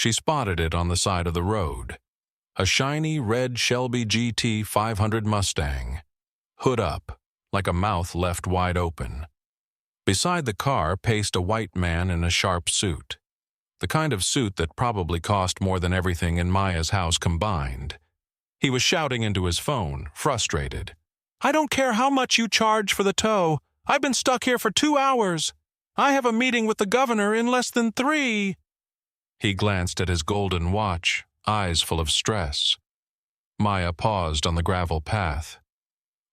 she spotted it on the side of the road. A shiny red Shelby GT 500 Mustang, hood up, like a mouth left wide open. Beside the car paced a white man in a sharp suit, the kind of suit that probably cost more than everything in Maya's house combined. He was shouting into his phone, frustrated. "I don't care how much you charge for the tow. I've been stuck here for 2 hours. I have a meeting with the governor in less than 3. He glanced at his golden watch, eyes full of stress. Maya paused on the gravel path.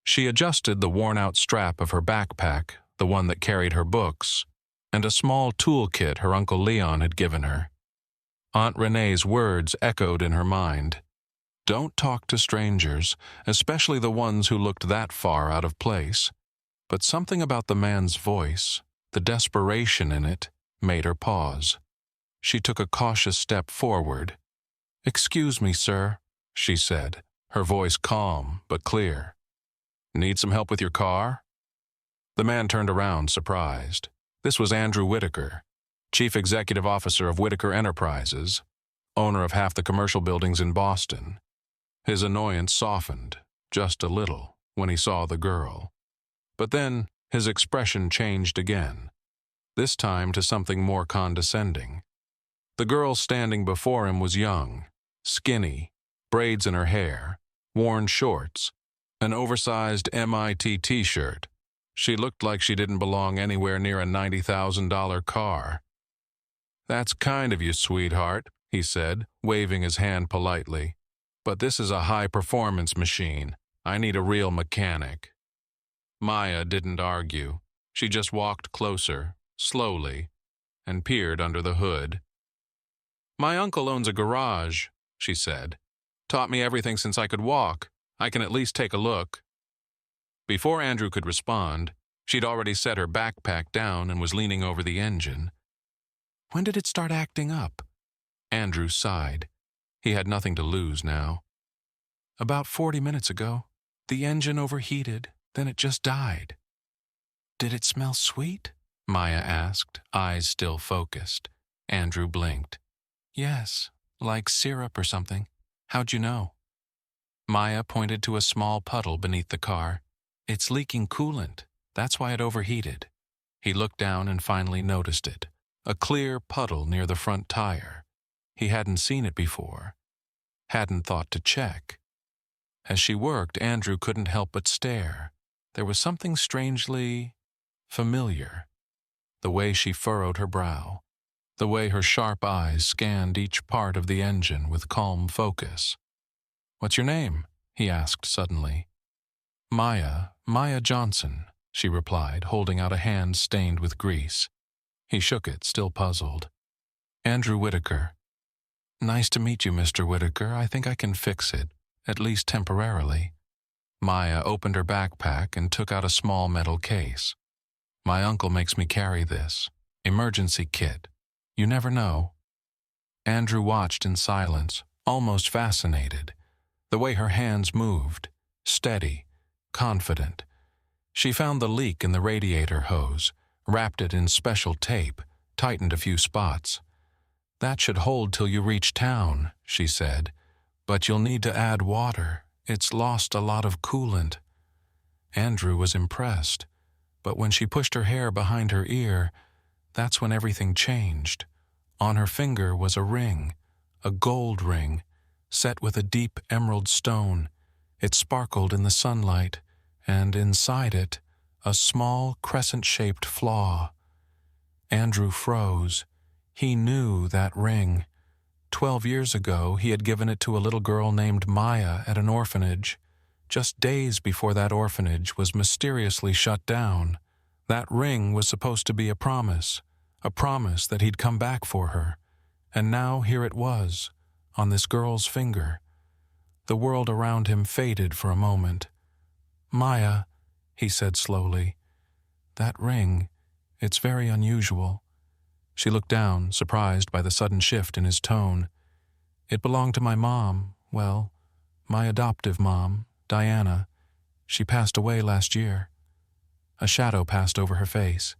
She adjusted the worn-out strap of her backpack, the one that carried her books, and a small toolkit her Uncle Leon had given her. Aunt Renee's words echoed in her mind. Don't talk to strangers, especially the ones who looked that far out of place. But something about the man's voice, the desperation in it, made her pause. She took a cautious step forward. "Excuse me, sir," she said, her voice calm but clear. "Need some help with your car?" The man turned around, surprised. This was Andrew Whitaker, Chief Executive Officer of Whitaker Enterprises, owner of half the commercial buildings in Boston. His annoyance softened, just a little, when he saw the girl. But then his expression changed again, this time to something more condescending. The girl standing before him was young, skinny, braids in her hair, worn shorts, an oversized MIT t-shirt. She looked like she didn't belong anywhere near a $90,000 car. "That's kind of you, sweetheart," he said, waving his hand politely. "But this is a high-performance machine. I need a real mechanic." Maya didn't argue. She just walked closer, slowly, and peered under the hood. "My uncle owns a garage," she said. "Taught me everything since I could walk. I can at least take a look." Before Andrew could respond, she'd already set her backpack down and was leaning over the engine. "When did it start acting up?" Andrew sighed. He had nothing to lose now. "About 40 minutes ago. The engine overheated, then it just died." "Did it smell sweet?" Maya asked, eyes still focused. Andrew blinked. "Yes, like syrup or something. How'd you know?" Maya pointed to a small puddle beneath the car. "It's leaking coolant. That's why it overheated." He looked down and finally noticed it. A clear puddle near the front tire. He hadn't seen it before. Hadn't thought to check. As she worked, Andrew couldn't help but stare. There was something strangely familiar. The way she furrowed her brow. The way her sharp eyes scanned each part of the engine with calm focus. "What's your name?" he asked suddenly. Maya Johnson," she replied, holding out a hand stained with grease. He shook it, still puzzled. "Andrew Whitaker." "Nice to meet you, Mr. Whitaker. I think I can fix it, at least temporarily." Maya opened her backpack and took out a small metal case. "My uncle makes me carry this. Emergency kit. You never know." Andrew watched in silence, almost fascinated. The way her hands moved, steady, confident. She found the leak in the radiator hose, wrapped it in special tape, tightened a few spots. "That should hold till you reach town," she said. "But you'll need to add water. It's lost a lot of coolant." Andrew was impressed. But when she pushed her hair behind her ear, that's when everything changed. On her finger was a ring, a gold ring, set with a deep emerald stone. It sparkled in the sunlight, and inside it, a small crescent-shaped flaw. Andrew froze. He knew that ring. 12 years ago, he had given it to a little girl named Maya at an orphanage. Just days before that orphanage was mysteriously shut down. That ring was supposed to be a promise that he'd come back for her. And now here it was, on this girl's finger. The world around him faded for a moment. "Maya," he said slowly, "that ring, it's very unusual." She looked down, surprised by the sudden shift in his tone. "It belonged to my mom, well, my adoptive mom, Diana. She passed away last year." A shadow passed over her face.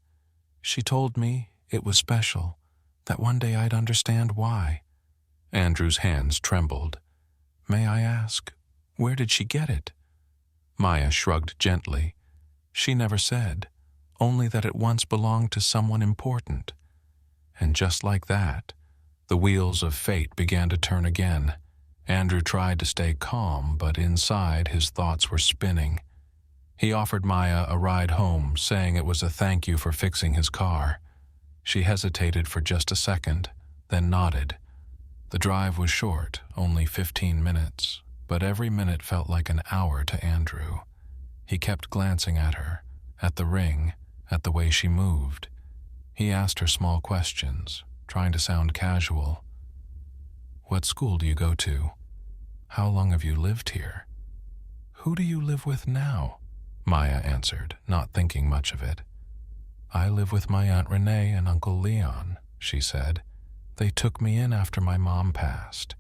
"She told me it was special, that one day I'd understand why." Andrew's hands trembled. "May I ask, where did she get it?" Maya shrugged gently. "She never said, only that it once belonged to someone important." And just like that, the wheels of fate began to turn again. Andrew tried to stay calm, but inside his thoughts were spinning. He offered Maya a ride home, saying it was a thank you for fixing his car. She hesitated for just a second, then nodded. The drive was short, only 15 minutes, but every minute felt like an hour to Andrew. He kept glancing at her, at the ring, at the way she moved. He asked her small questions, trying to sound casual. "What school do you go to? How long have you lived here? Who do you live with now?" Maya answered, not thinking much of it. "I live with my Aunt Renee and Uncle Leon," she said. "They took me in after my mom passed."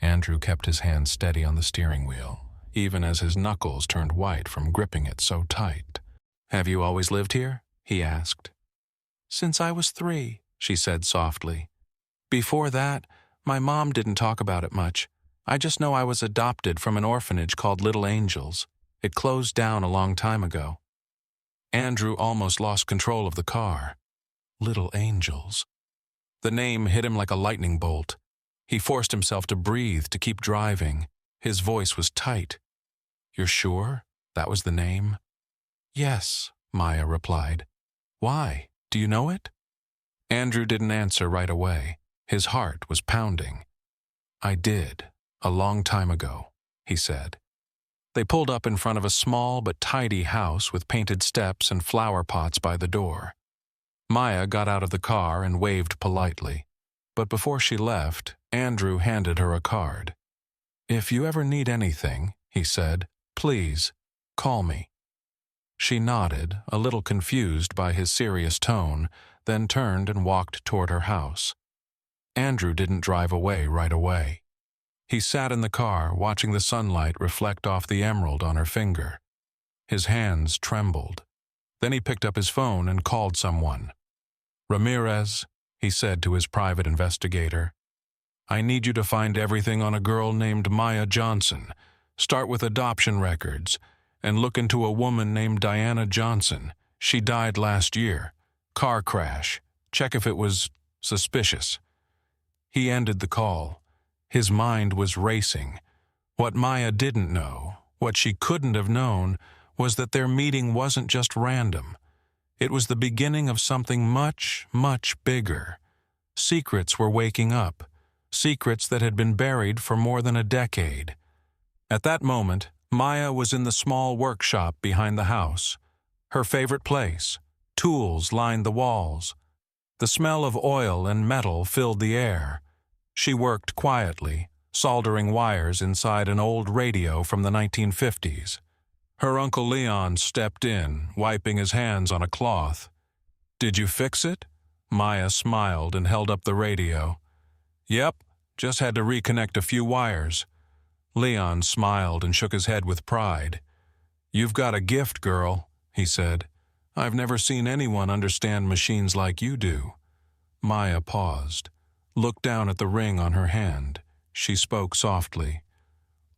Andrew kept his hand steady on the steering wheel, even as his knuckles turned white from gripping it so tight. "Have you always lived here?" he asked. "Since I was 3, she said softly. "Before that, my mom didn't talk about it much. I just know I was adopted from an orphanage called Little Angels. It closed down a long time ago." Andrew almost lost control of the car. Little Angels. The name hit him like a lightning bolt. He forced himself to breathe, to keep driving. His voice was tight. "You're sure that was the name?" "Yes," Maya replied. "Why? Do you know it?" Andrew didn't answer right away. His heart was pounding. "I did, a long time ago," he said. They pulled up in front of a small but tidy house with painted steps and flower pots by the door. Maya got out of the car and waved politely. But before she left, Andrew handed her a card. "If you ever need anything," he said, "please, call me." She nodded, a little confused by his serious tone, then turned and walked toward her house. Andrew didn't drive away right away. He sat in the car, watching the sunlight reflect off the emerald on her finger. His hands trembled. Then he picked up his phone and called someone. "Ramirez," he said to his private investigator, "I need you to find everything on a girl named Maya Johnson. Start with adoption records, and look into a woman named Diana Johnson. She died last year. Car crash. Check if it was suspicious." He ended the call. His mind was racing. What Maya didn't know, what she couldn't have known, was that their meeting wasn't just random. It was the beginning of something much, much bigger. Secrets were waking up, secrets that had been buried for more than a decade. At that moment, Maya was in the small workshop behind the house. Her favorite place. Tools lined the walls. The smell of oil and metal filled the air. She worked quietly, soldering wires inside an old radio from the 1950s. Her Uncle Leon stepped in, wiping his hands on a cloth. "Did you fix it?" Maya smiled and held up the radio. "Yep, just had to reconnect a few wires." Leon smiled and shook his head with pride. "You've got a gift, girl," he said. "I've never seen anyone understand machines like you do." Maya paused, looked down at the ring on her hand. She spoke softly.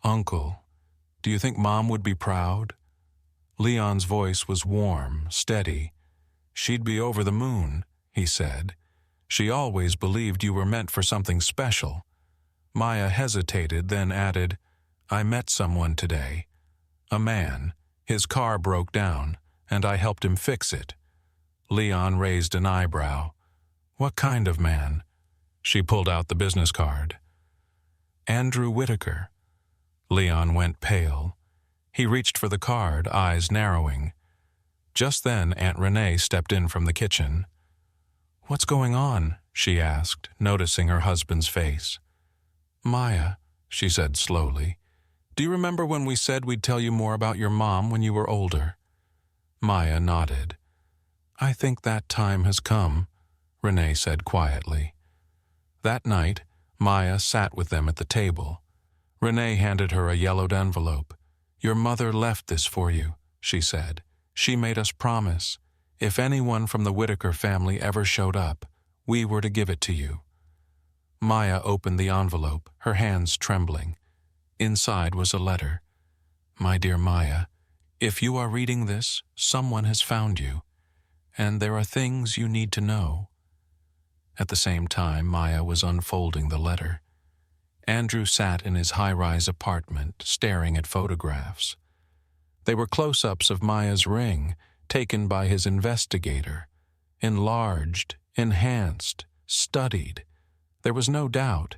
"Uncle, do you think Mom would be proud?" Leon's voice was warm, steady. "She'd be over the moon," he said. "She always believed you were meant for something special." Maya hesitated, then added, "I met someone today. A man. His car broke down, and I helped him fix it." Leon raised an eyebrow. "What kind of man?" She pulled out the business card. "Andrew Whitaker." Leon went pale. He reached for the card, eyes narrowing. Just then, Aunt Renee stepped in from the kitchen. "What's going on?" she asked, noticing her husband's face. "Maya," she said slowly, "do you remember when we said we'd tell you more about your mom when you were older?" Maya nodded. "I think that time has come," Renee said quietly. That night, Maya sat with them at the table. Renee handed her a yellowed envelope. "Your mother left this for you," she said. "She made us promise. If anyone from the Whitaker family ever showed up, we were to give it to you." Maya opened the envelope, her hands trembling. Inside was a letter. "My dear Maya, if you are reading this, someone has found you, and there are things you need to know." At the same time, Maya was unfolding the letter. Andrew sat in his high-rise apartment, staring at photographs. They were close-ups of Maya's ring, taken by his investigator. Enlarged, enhanced, studied. There was no doubt.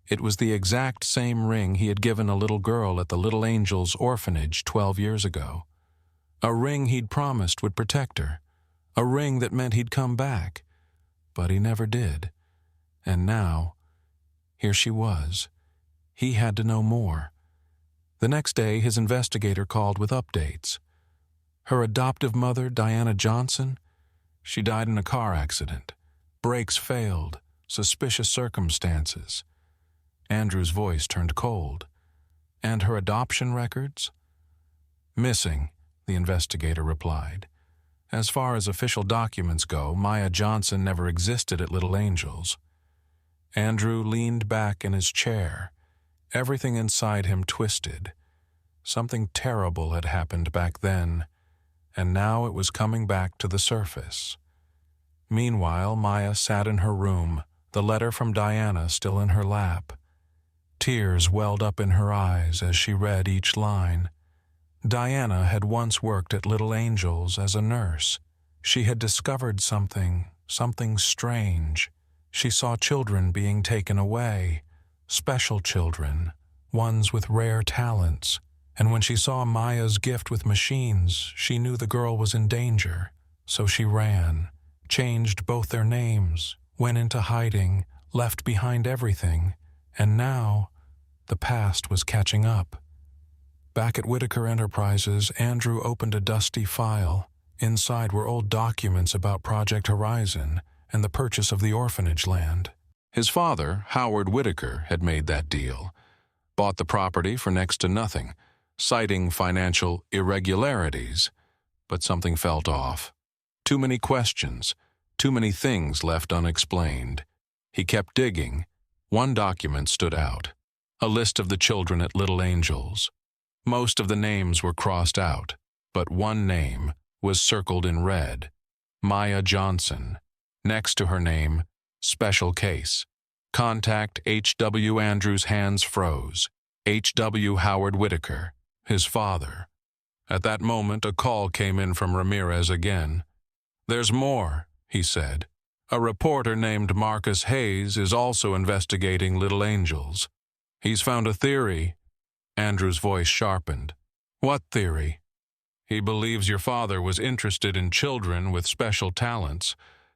It was the exact same ring he had given a little girl at the Little Angels orphanage 12 years ago. A ring he'd promised would protect her. A ring that meant he'd come back. But he never did. And now, here she was. He had to know more. The next day, his investigator called with updates. Her adoptive mother, Diana Johnson, she died in a car accident. Brakes failed. Suspicious circumstances. Andrew's voice turned cold. And her adoption records? "Missing," the investigator replied. "As far as official documents go, Maya Johnson never existed at Little Angels." Andrew leaned back in his chair. Everything inside him twisted. Something terrible had happened back then, and now it was coming back to the surface. Meanwhile, Maya sat in her room, the letter from Diana still in her lap. Tears welled up in her eyes as she read each line. Diana had once worked at Little Angels as a nurse. She had discovered something strange. She saw children being taken away, special children, ones with rare talents. And when she saw Maya's gift with machines, she knew the girl was in danger. So she ran, changed both their names, went into hiding, left behind everything. And now, the past was catching up. Back at Whitaker Enterprises, Andrew opened a dusty file. Inside were old documents about Project Horizon and the purchase of the orphanage land. His father, Howard Whitaker, had made that deal. Bought the property for next to nothing, citing financial irregularities. But something felt off. Too many questions, too many things left unexplained. He kept digging. One document stood out. A list of the children at Little Angels. Most of the names were crossed out, but one name was circled in red. Maya Johnson. Next to her name, special case. Contact H.W. Andrews' hands froze. H.W. Howard Whitaker, his father. At that moment, a call came in from Ramirez again. "There's more," he said. "A reporter named Marcus Hayes is also investigating Little Angels. He's found a theory." Andrew's voice sharpened. "What theory?" "He believes your father was interested in children with special talents,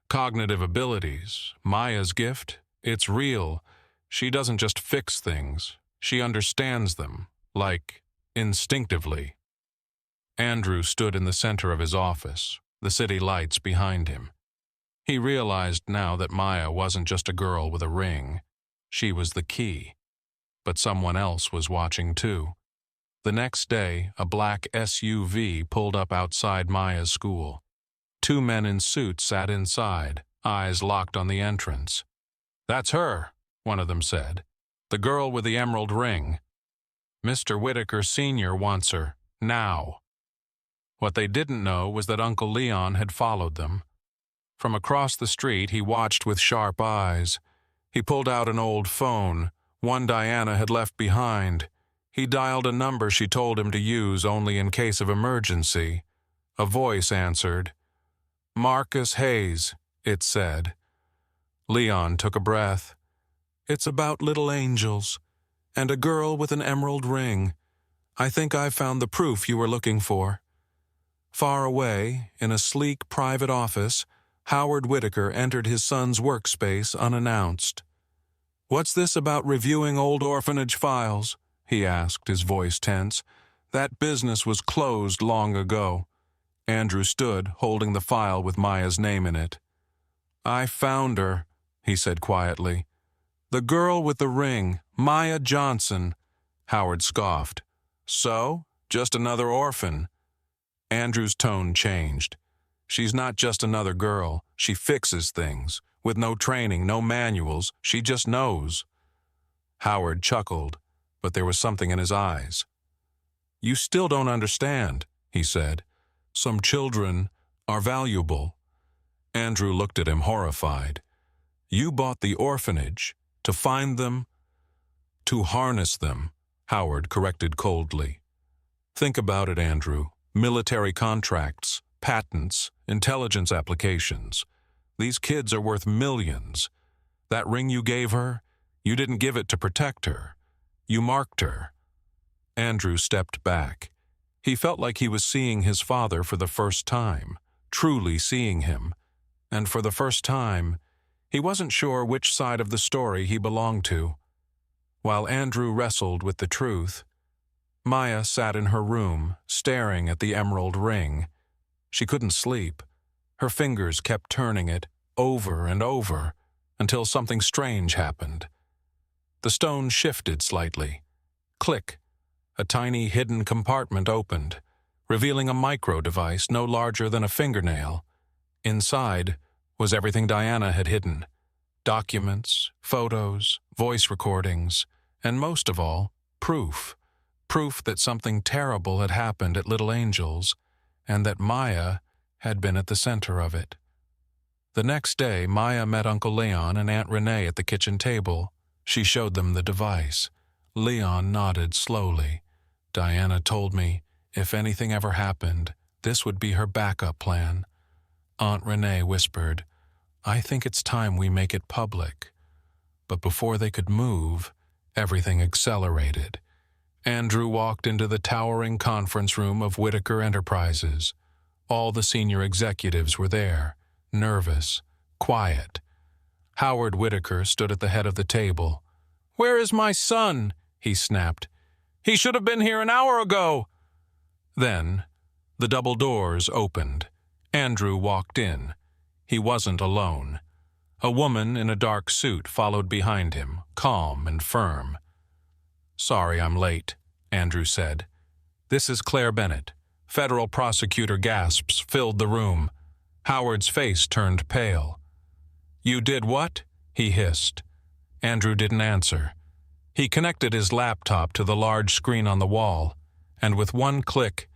cognitive abilities. Maya's gift, it's real. She doesn't just fix things. She understands them, like, instinctively." Andrew stood in the center of his office, the city lights behind him. He realized now that Maya wasn't just a girl with a ring. She was the key. But someone else was watching too. The next day, a black SUV pulled up outside Maya's school. Two men in suits sat inside, eyes locked on the entrance. "That's her," one of them said. "The girl with the emerald ring. Mr. Whitaker Sr. wants her, now." What they didn't know was that Uncle Leon had followed them. From across the street, he watched with sharp eyes. He pulled out an old phone, one Diana had left behind. He dialed a number she told him to use only in case of emergency. A voice answered. "Marcus Hayes," it said. Leon took a breath. "It's about Little Angels, and a girl with an emerald ring. I think I've found the proof you were looking for." Far away, in a sleek private office, Howard Whitaker entered his son's workspace unannounced. "What's this about reviewing old orphanage files?" he asked, his voice tense. "That business was closed long ago." Andrew stood, holding the file with Maya's name in it. "I found her," he said quietly. "The girl with the ring, Maya Johnson." Howard scoffed. "So? Just another orphan?" Andrew's tone changed. "She's not just another girl. She fixes things. With no training, no manuals, she just knows. Howard chuckled, but there was something in his eyes. "You still don't understand," he said. "Some children are valuable." Andrew looked at him horrified. "You bought the orphanage to find them, to harness them," Howard corrected coldly. "Think about it, Andrew. Military contracts, patents, intelligence applications. These kids are worth millions. That ring you gave her, you didn't give it to protect her. You marked her." Andrew stepped back. He felt like he was seeing his father for the first time, truly seeing him. And for the first time, he wasn't sure which side of the story he belonged to. While Andrew wrestled with the truth, Maya sat in her room, staring at the emerald ring. She couldn't sleep. Her fingers kept turning it over and over until something strange happened. The stone shifted slightly. Click! A tiny hidden compartment opened, revealing a micro-device no larger than a fingernail. Inside was everything Diana had hidden: documents, photos, voice recordings, and most of all, proof. Proof that something terrible had happened at Little Angel's, and that Maya had been at the center of it. The next day, Maya met Uncle Leon and Aunt Renee at the kitchen table. She showed them the device. Leon nodded slowly. "Diana told me if anything ever happened, this would be her backup plan." Aunt Renee whispered, "I think it's time we make it public." But before they could move, everything accelerated. Andrew walked into the towering conference room of Whitaker Enterprises. All the senior executives were there, nervous, quiet. Howard Whitaker stood at the head of the table. "Where is my son?" he snapped. "He should have been here an hour ago." Then, the double doors opened. Andrew walked in. He wasn't alone. A woman in a dark suit followed behind him, calm and firm. "Sorry I'm late," Andrew said. "This is Claire Bennett." Federal prosecutor gasps filled the room. Howard's face turned pale. "You did what?" he hissed. Andrew didn't answer. He connected his laptop to the large screen on the wall, and with one click,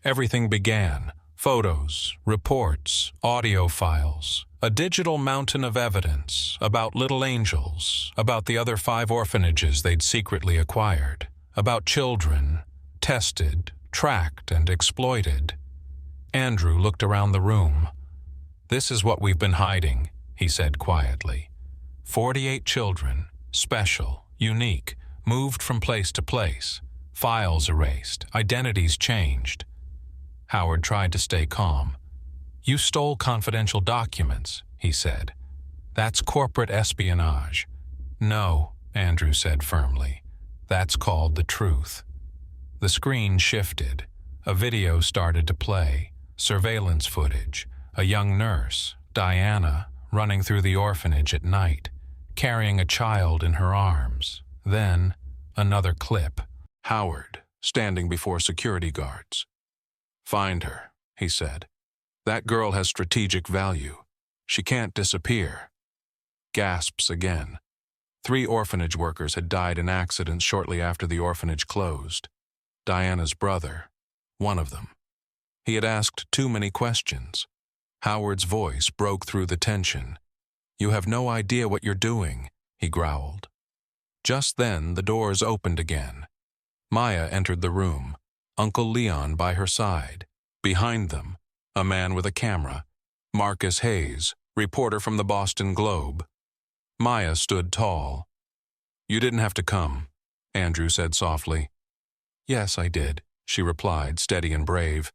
everything began. Photos, reports, audio files, a digital mountain of evidence about Little Angels, about the other 5 orphanages they'd secretly acquired, about children tested, tracked, and exploited. Andrew looked around the room. "This is what we've been hiding," he said quietly. 48 children, special, unique, moved from place to place, files erased, identities changed. Howard tried to stay calm. "You stole confidential documents," he said. "That's corporate espionage." "No," Andrew said firmly. "That's called the truth." The screen shifted. A video started to play. Surveillance footage. A young nurse, Diana, running through the orphanage at night, carrying a child in her arms. Then, another clip. Howard, standing before security guards. "Find her," he said. "That girl has strategic value. She can't disappear." Gasps again. 3 orphanage workers had died in accidents shortly after the orphanage closed. Diana's brother, one of them. He had asked too many questions. Howard's voice broke through the tension. "You have no idea what you're doing," he growled. Just then, the doors opened again. Maya entered the room, Uncle Leon by her side. Behind them, a man with a camera, Marcus Hayes, reporter from the Boston Globe. Maya stood tall. "You didn't have to come," Andrew said softly. "Yes, I did," she replied, steady and brave.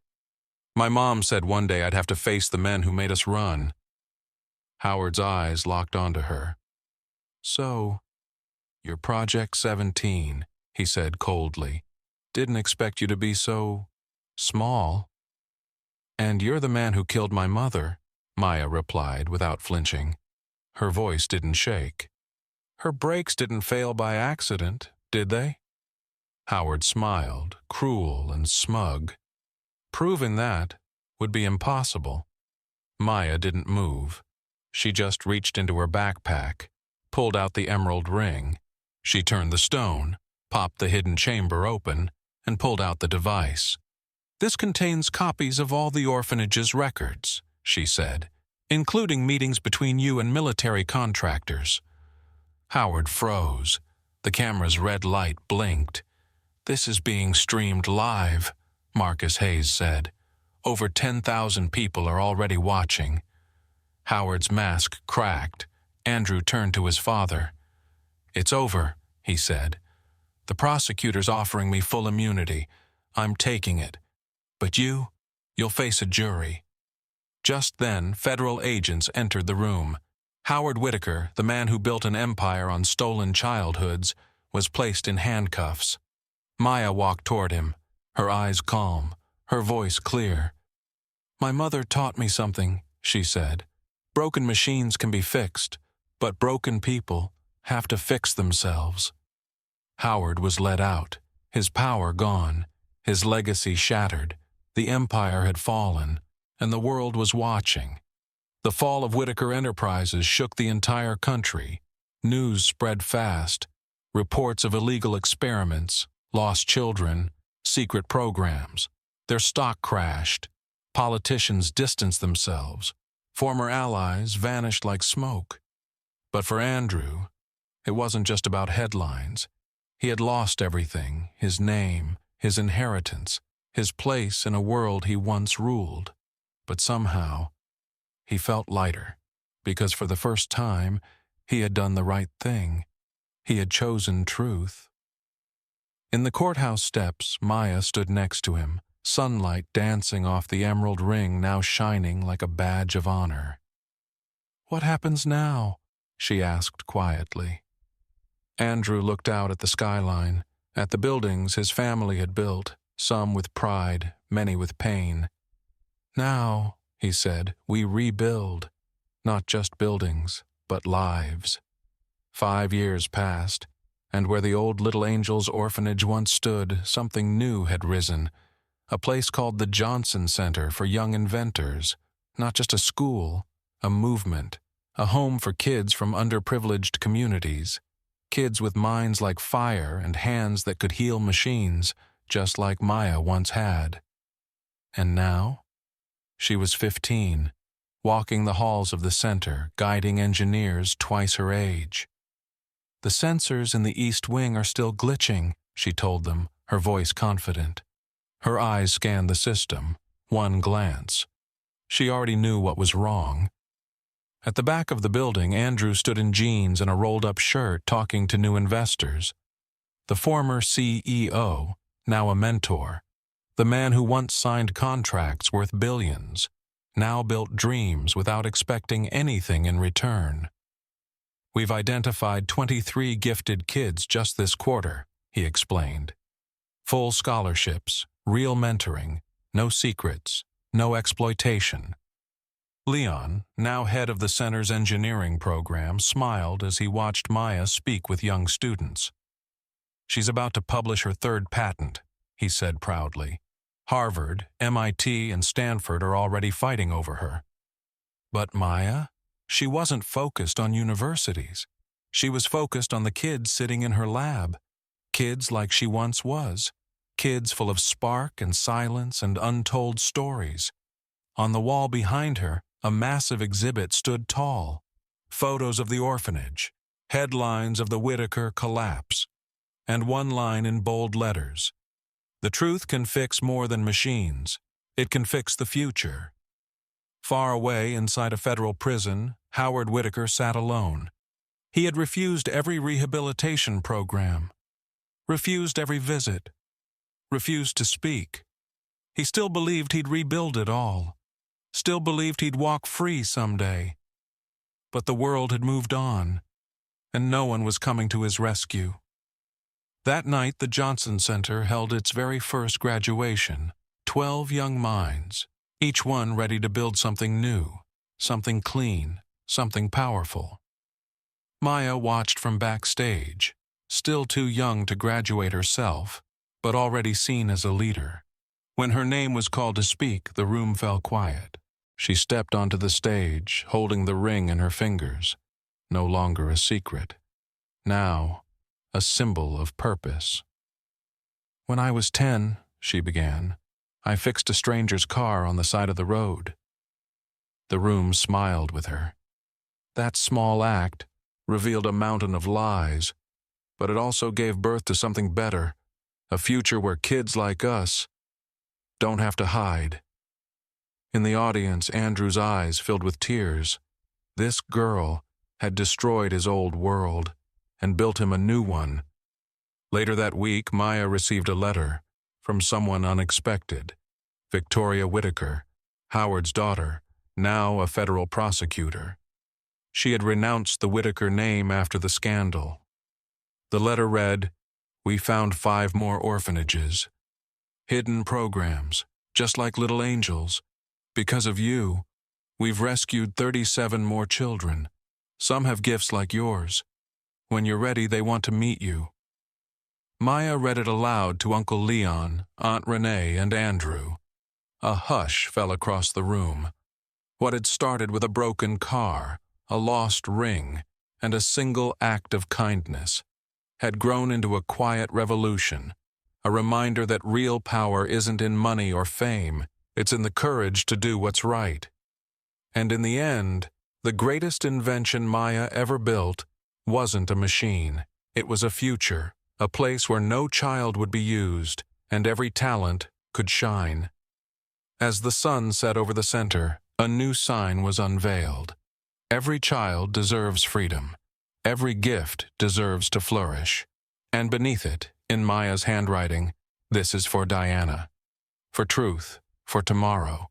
"My mom said one day I'd have to face the men who made us run." Howard's eyes locked onto her. "So, you're Project 17, he said coldly. "Didn't expect you to be so small." "And you're the man who killed my mother," Maya replied without flinching. Her voice didn't shake. "Her brakes didn't fail by accident, did they?" Howard smiled, cruel and smug. "Proving that would be impossible." Maya didn't move. She just reached into her backpack, pulled out the emerald ring. She turned the stone, popped the hidden chamber open, and pulled out the device. "This contains copies of all the orphanage's records," she said, "including meetings between you and military contractors." Howard froze. The camera's red light blinked. "This is being streamed live," Marcus Hayes said. "Over 10,000 people are already watching." Howard's mask cracked. Andrew turned to his father. "It's over," he said. "The prosecutor's offering me full immunity. I'm taking it. But you'll face a jury." Just then, federal agents entered the room. Howard Whitaker, the man who built an empire on stolen childhoods, was placed in handcuffs. Maya walked toward him, her eyes calm, her voice clear. "My mother taught me something," she said. "Broken machines can be fixed, but broken people have to fix themselves." Howard was let out, his power gone, his legacy shattered. The empire had fallen, and the world was watching. The fall of Whitaker Enterprises shook the entire country. News spread fast. Reports of illegal experiments, lost children, secret programs. Their stock crashed. Politicians distanced themselves. Former allies vanished like smoke. But for Andrew, it wasn't just about headlines. He had lost everything: his name, his inheritance, his place in a world he once ruled. But somehow, he felt lighter, because for the first time, he had done the right thing. He had chosen truth. In the courthouse steps, Maya stood next to him, sunlight dancing off the emerald ring now shining like a badge of honor. "What happens now?" she asked quietly. Andrew looked out at the skyline, at the buildings his family had built, some with pride, many with pain. "Now," he said, "we rebuild. Not just buildings, but lives." 5 years passed, and where the old Little Angels orphanage once stood, something new had risen. A place called the Johnson Center for Young Inventors. Not just a school, a movement. A home for kids from underprivileged communities. Kids with minds like fire and hands that could heal machines, just like Maya once had. And now? She was 15, walking the halls of the center, guiding engineers twice her age. "The sensors in the East Wing are still glitching," she told them, her voice confident. Her eyes scanned the system, one glance. She already knew what was wrong. At the back of the building, Andrew stood in jeans and a rolled-up shirt talking to new investors. The former CEO, now a mentor. The man who once signed contracts worth billions, now built dreams without expecting anything in return. "We've identified 23 gifted kids just this quarter," he explained. "Full scholarships, real mentoring, no secrets, no exploitation." Leon, now head of the center's engineering program, smiled as he watched Maya speak with young students. "She's about to publish her 3rd patent," he said proudly. "Harvard, MIT, and Stanford are already fighting over her." But Maya? She wasn't focused on universities. She was focused on the kids sitting in her lab. Kids like she once was. Kids full of spark and silence and untold stories. On the wall behind her, a massive exhibit stood tall. Photos of the orphanage, headlines of the Whitaker collapse, and one line in bold letters: "The truth can fix more than machines. It can fix the future." Far away inside a federal prison, Howard Whitaker sat alone. He had refused every rehabilitation program, refused every visit, refused to speak. He still believed he'd rebuild it all, still believed he'd walk free someday. But the world had moved on, and no one was coming to his rescue. That night, the Johnson Center held its very first graduation. 12 young minds, each one ready to build something new, something clean, something powerful. Maya watched from backstage, still too young to graduate herself, but already seen as a leader. When her name was called to speak, the room fell quiet. She stepped onto the stage, holding the ring in her fingers, no longer a secret. Now, a symbol of purpose. "When I was 10, she began, I fixed a stranger's car on the side of the road." The room smiled with her. That small act revealed a mountain of lies, but it also gave birth to something better, a future where kids like us don't have to hide. In the audience, Andrew's eyes filled with tears. This girl had destroyed his old world and built him a new one. Later that week, Maya received a letter from someone unexpected. Victoria Whitaker, Howard's daughter, now a federal prosecutor. She had renounced the Whitaker name after the scandal. The letter read, "We found 5 more orphanages. Hidden programs, just like little angels. Because of you, we've rescued 37 more children. Some have gifts like yours. When you're ready, they want to meet you." Maya read it aloud to Uncle Leon, Aunt Renee, and Andrew. A hush fell across the room. What had started with a broken car, a lost ring, and a single act of kindness had grown into a quiet revolution, a reminder that real power isn't in money or fame, it's in the courage to do what's right. And in the end, the greatest invention Maya ever built wasn't a machine. It was a future, a place where no child would be used and every talent could shine. As the sun set over the center, a new sign was unveiled. Every child deserves freedom. Every gift deserves to flourish. And beneath it, in Maya's handwriting, "This is for Diana. For truth, for tomorrow,